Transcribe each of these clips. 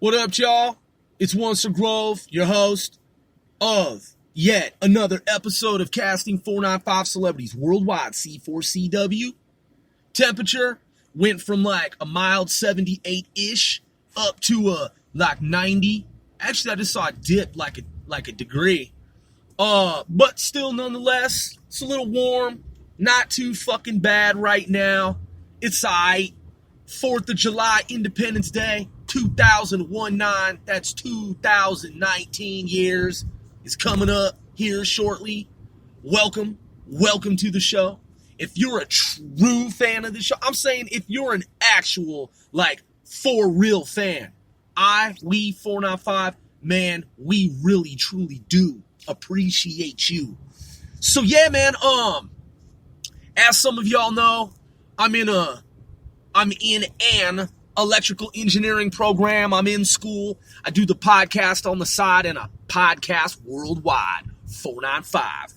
What up, y'all? It's Once a Grove, your host of yet another episode of Casting 495 Celebrities Worldwide, C4CW. Temperature went from like a mild 78-ish up to a like 90. Actually, I just saw it dip like a degree. But still, nonetheless, it's a little warm. Not too fucking bad right now. It's aight. 4th of July, Independence Day, 2019. That's 2019 years. Is coming up here shortly. Welcome to the show. If you're a true fan of the show, I'm saying if you're an actual, like, for real fan, we 495, man, we really, truly do appreciate you. So, yeah, man, as some of y'all know, I'm in an electrical engineering program. I'm in school. I do the podcast on the side and a podcast worldwide, 495.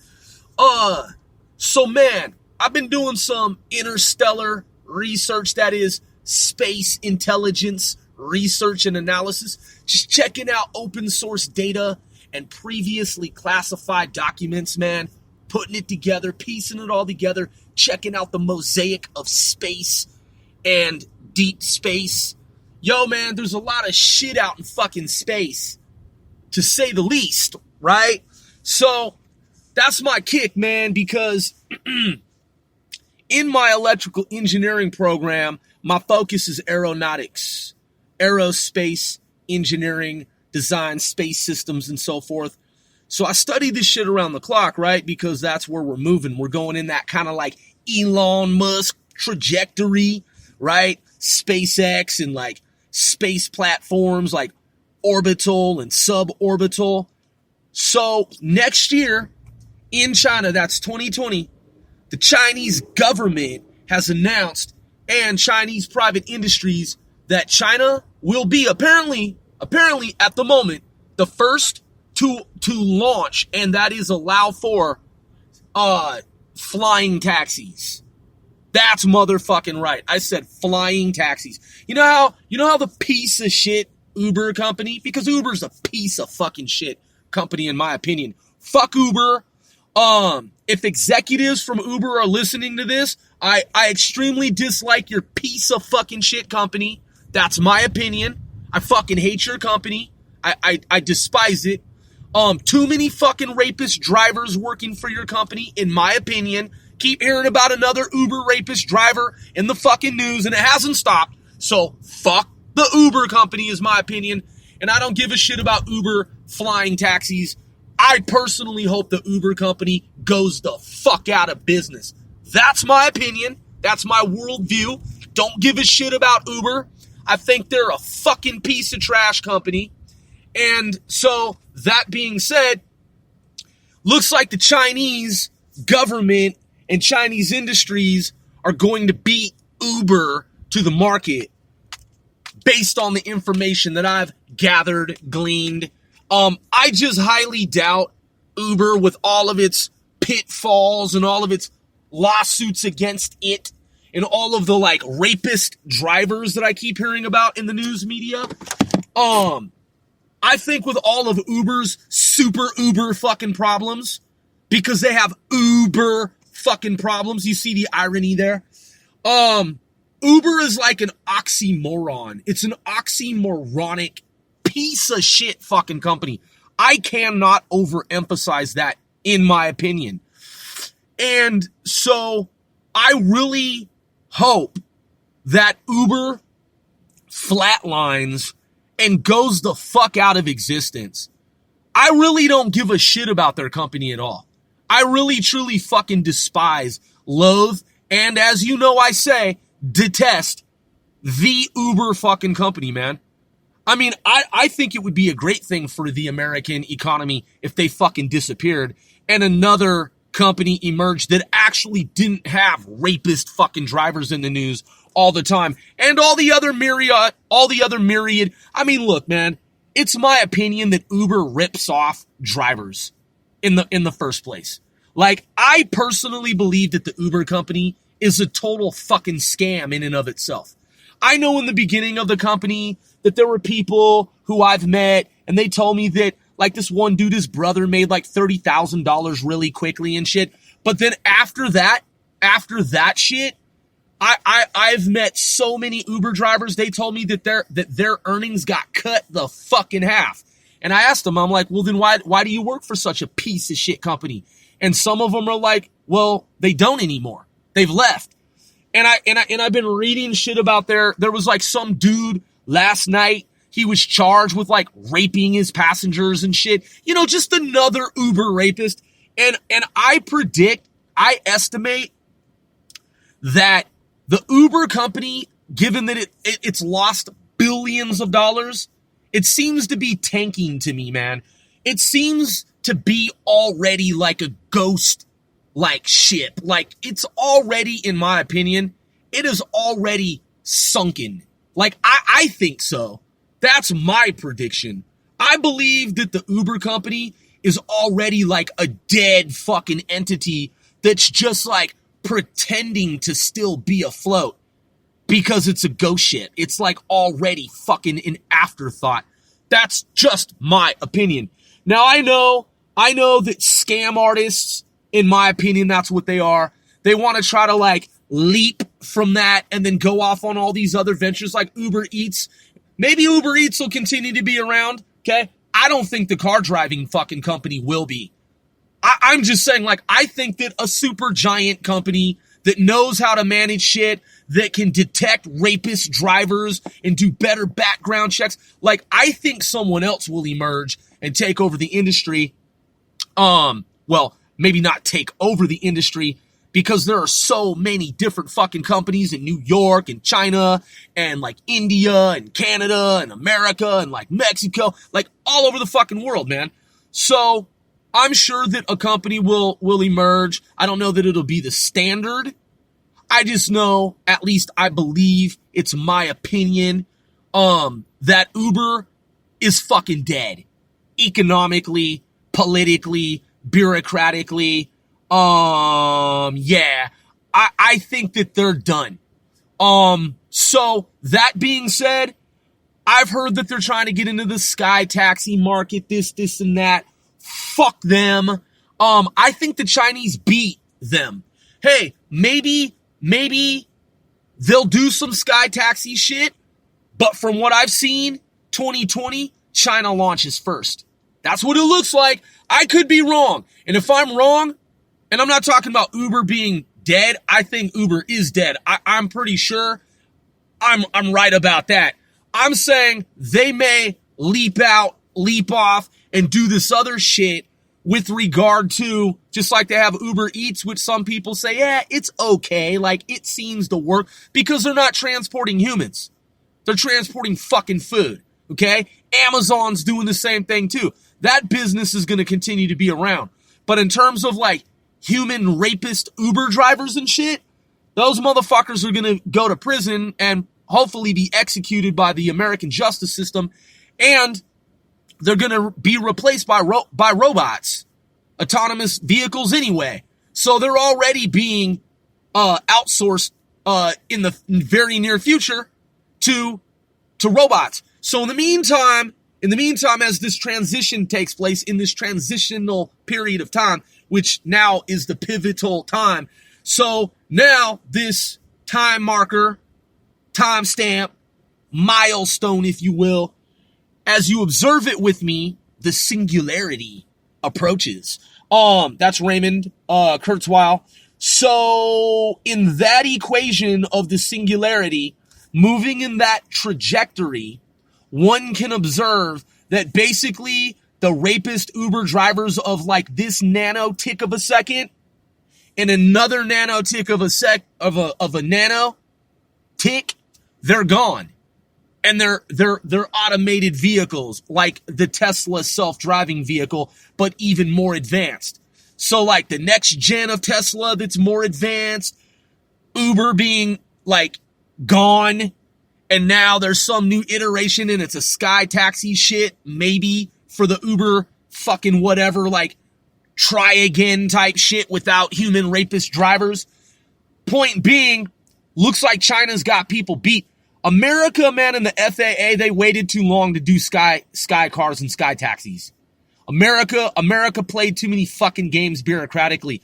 So, man, I've been doing some interstellar research, that is space intelligence research and analysis, just checking out open source data and previously classified documents, man, putting it together, piecing it all together, checking out the mosaic of space and deep space. Yo, man, there's a lot of shit out in fucking space, to say the least, right? So that's my kick, man, because in my electrical engineering program, my focus is aeronautics, aerospace engineering, design, space systems, and so forth. So I study this shit around the clock, right? Because that's where we're moving. We're going in that kind of like Elon Musk trajectory, right? SpaceX and like space platforms like orbital and suborbital. So next year in China, that's 2020, the Chinese government has announced, and Chinese private industries, that China will be apparently at the moment the first to launch, and that is allow for flying taxis. That's motherfucking right. I said flying taxis. You know how the piece of shit Uber company, because Uber's a piece of fucking shit company in my opinion. Fuck Uber. If executives from Uber are listening to this, I extremely dislike your piece of fucking shit company. That's my opinion. I fucking hate your company. I despise it. Too many fucking rapist drivers working for your company, in my opinion. Keep hearing about another Uber rapist driver in the fucking news, and it hasn't stopped. So, fuck the Uber company is my opinion. And I don't give a shit about Uber flying taxis. I personally hope the Uber company goes the fuck out of business. That's my opinion. That's my worldview. Don't give a shit about Uber. I think they're a fucking piece of trash company. And so, that being said, looks like the Chinese government and Chinese industries are going to beat Uber to the market based on the information that I've gathered, gleaned. I just highly doubt Uber, with all of its pitfalls and all of its lawsuits against it and all of the like rapist drivers that I keep hearing about in the news media. I think with all of Uber's super Uber fucking problems, because they have Uber fucking problems. You see the irony there? Uber is like an oxymoron. It's an oxymoronic piece of shit fucking company. I cannot overemphasize that, in my opinion. And so I really hope that Uber flatlines and goes the fuck out of existence. I really don't give a shit about their company at all. I really, truly fucking despise, loathe, and as you know I say, detest the Uber fucking company, man. I mean, I think it would be a great thing for the American economy if they fucking disappeared and another company emerged that actually didn't have rapist fucking drivers in the news all the time and all the other myriad. I mean, look, man, it's my opinion that Uber rips off drivers in the first place. Like, I personally believe that the Uber company is a total fucking scam in and of itself. I know in the beginning of the company that there were people who I've met, and they told me that, like, this one dude, his brother made like $30,000 really quickly and shit. But then after that shit, I've met so many Uber drivers. They told me that their earnings got cut the fucking half. And I asked them, I'm like, well, then why do you work for such a piece of shit company? And some of them are like, well, they don't anymore. They've left. And I've been reading shit about there was like some dude last night. He was charged with like raping his passengers and shit. You know, just another Uber rapist. And I estimate that the Uber company, given that it's lost billions of dollars, it seems to be tanking to me, man. It seems to be already like a ghost-like ship. Like, it's already, in my opinion, it is already sunken. Like, I think so. That's my prediction. I believe that the Uber company is already like a dead fucking entity that's just like pretending to still be afloat because it's a ghost ship. It's like already fucking an afterthought. That's just my opinion. Now, I know that scam artists, in my opinion, that's what they are. They want to try to like leap from that and then go off on all these other ventures like Uber Eats. Maybe Uber Eats will continue to be around, okay? I don't think the car driving fucking company will be. I'm just saying, like, I think that a super giant company that knows how to manage shit, that can detect rapist drivers and do better background checks, like, I think someone else will emerge and take over the industry. Well, maybe not take over the industry, because there are so many different fucking companies in New York and China and like India and Canada and America and like Mexico, like all over the fucking world, man. So I'm sure that a company will emerge. I don't know that it'll be the standard. I just know, at least I believe, it's my opinion, that Uber is fucking dead. Economically, politically, bureaucratically. Yeah, I think that they're done. So that being said, I've heard that they're trying to get into the sky taxi market, this and that. Fuck them. I think the Chinese beat them. Hey, maybe they'll do some sky taxi shit, but from what I've seen, 2020, China launches first. That's what it looks like. I could be wrong. And if I'm wrong, and I'm not talking about Uber being dead, I think Uber is dead. I'm pretty sure I'm right about that. I'm saying they may leap off, and do this other shit with regard to, just like they have Uber Eats, which some people say, yeah, it's okay. Like, it seems to work, because they're not transporting humans. They're transporting fucking food, okay? Amazon's doing the same thing too. That business is going to continue to be around. But in terms of like human rapist Uber drivers and shit, those motherfuckers are going to go to prison and hopefully be executed by the American justice system, and they're going to be replaced by robots, autonomous vehicles anyway. So they're already being outsourced in the very near future to robots. So in the meantime, as this transition takes place, in this transitional period of time, which now is the pivotal time. So now this time marker, timestamp, milestone, if you will, as you observe it with me, the singularity approaches. That's Raymond Kurzweil. So in that equation of the singularity, moving in that trajectory, one can observe that basically the rapist Uber drivers of like this nano tick of a second and another nano tick of a nano tick, they're gone. And they're automated vehicles like the Tesla self-driving vehicle, but even more advanced. So like the next gen of Tesla that's more advanced, Uber being like gone, and now there's some new iteration and it's a sky taxi shit, maybe for the Uber fucking whatever, like try again type shit without human rapist drivers. Point being, looks like China's got people beat. America, man, and the FAA, they waited too long to do Skycars and sky taxis. America played too many fucking games bureaucratically.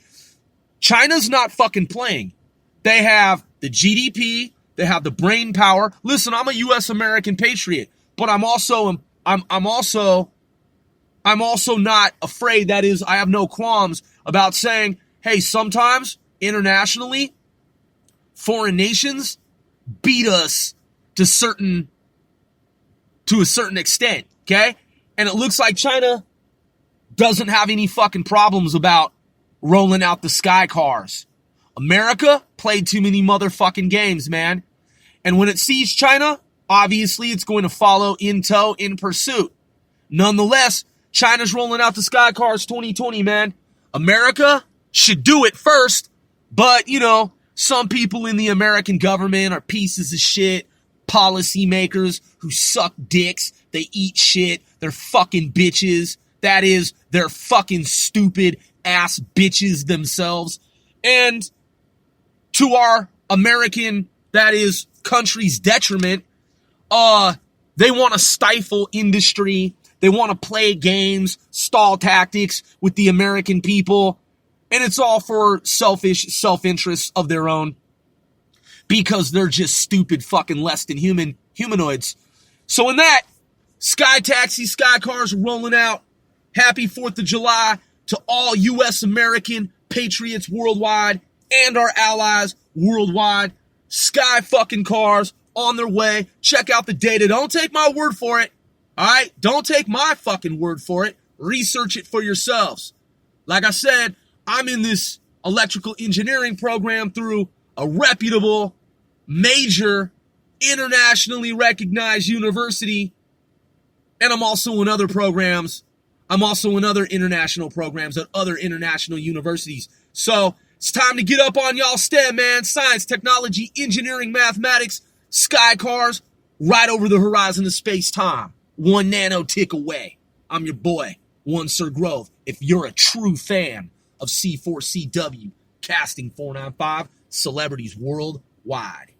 China's not fucking playing. They have the GDP, they have the brain power. Listen, I'm a US American patriot, but I'm also not afraid. That is, I have no qualms about saying, hey, sometimes internationally, foreign nations beat us to a certain extent, okay? And it looks like China doesn't have any fucking problems about rolling out the Skycars. America played too many motherfucking games, man. And when it sees China, obviously it's going to follow in tow, in pursuit. Nonetheless, China's rolling out the Skycars 2020, man. America should do it first, but, you know, some people in the American government are pieces of shit, policymakers who suck dicks, they eat shit, they're fucking bitches. That is, they're fucking stupid ass bitches themselves. And to our American, that is, country's detriment, they want to stifle industry. They want to play games, stall tactics with the American people. And it's all for selfish self-interest of their own. Because they're just stupid fucking less than humanoids. So in that, sky taxi, Skycars rolling out. Happy 4th of July to all U.S. American patriots worldwide and our allies worldwide. Sky fucking cars on their way. Check out the data. Don't take my word for it. All right? Don't take my fucking word for it. Research it for yourselves. Like I said, I'm in this electrical engineering program through a reputable, major, internationally recognized university. And I'm also in other programs. I'm also in other international programs at other international universities. So it's time to get up on y'all STEM, man. Science, technology, engineering, mathematics, Skycars, right over the horizon of space-time. 1 nanotick away. I'm your boy, One Sir Grove. If you're a true fan of C4CW, casting 495, celebrities worldwide.